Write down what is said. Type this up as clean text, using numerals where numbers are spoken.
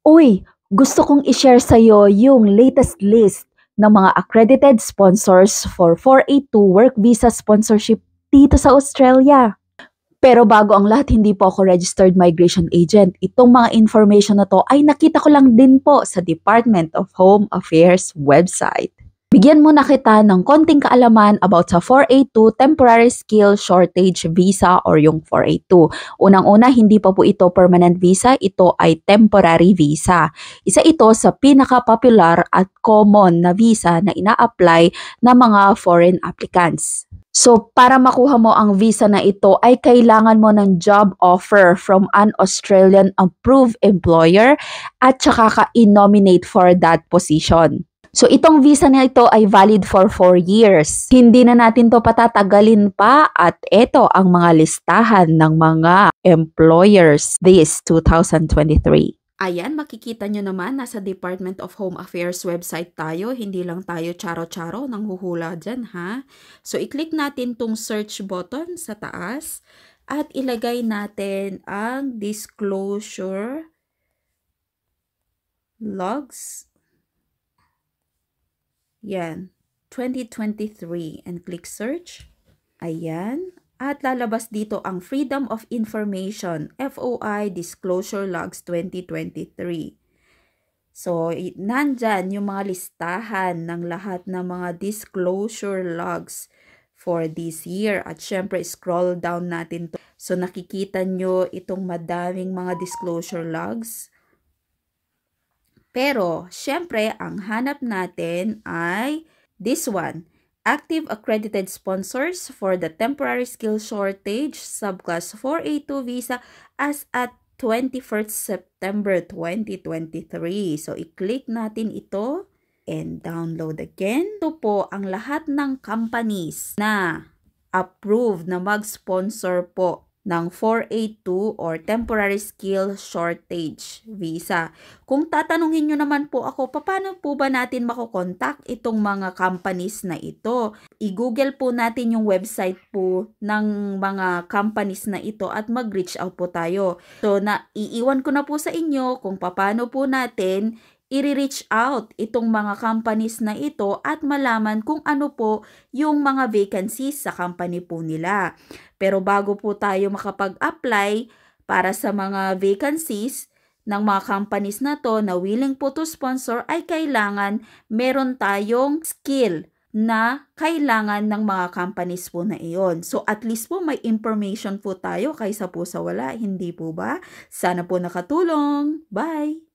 Uy, gusto kong i-share sa'yo yung latest list ng mga accredited sponsors for 482 work visa sponsorship dito sa Australia. Pero bago ang lahat, hindi po ako registered migration agent. Itong mga information na to ay nakita ko lang din po sa Department of Home Affairs website. Bigyan muna kita ng konting kaalaman about sa 482 Temporary Skill Shortage Visa or yung 482. Unang-una, hindi pa po ito permanent visa, ito ay temporary visa. Isa ito sa pinaka-popular at common na visa na ina-apply ng mga foreign applicants. So, para makuha mo ang visa na ito ay kailangan mo ng job offer from an Australian approved employer at saka ka-nominate for that position. So, itong visa na ito ay valid for 4 years. Hindi na natin to patatagalin pa at ito ang mga listahan ng mga employers this 2023. Ayan, makikita nyo naman, nasa Department of Home Affairs website tayo. Hindi lang tayo charo-charo nang huhula dyan, ha? So, i-click natin tong search button sa taas at ilagay natin ang disclosure logs. Yan, 2023 and click search. Ayan. At lalabas dito ang Freedom of Information, FOI Disclosure Logs 2023. So, nandyan yung mga listahan ng lahat ng mga disclosure logs for this year. At syempre, scroll down natin to. So, nakikita nyo itong madaming mga disclosure logs. Pero, syempre, ang hanap natin ay this one. Active accredited sponsors for the temporary skill shortage subclass 482 visa as at 21st September 2023. So, i-click natin ito and download again. Ito po ang lahat ng companies na approved na mag-sponsor po ng 482 or Temporary Skill Shortage Visa. Kung tatanungin nyo naman po ako, paano po ba natin makokontak itong mga companies na ito? I-google po natin yung website po ng mga companies na ito at mag-reach out po tayo. So, iiwan ko na po sa inyo kung paano po natin i-reach out itong mga companies na ito at malaman kung ano po yung mga vacancies sa company po nila. Pero bago po tayo makapag-apply para sa mga vacancies ng mga companies na to na willing po to sponsor, ay kailangan meron tayong skill na kailangan ng mga companies po na iyon. So at least po may information po tayo kaysa po sa wala, hindi po ba? Sana po nakatulong. Bye!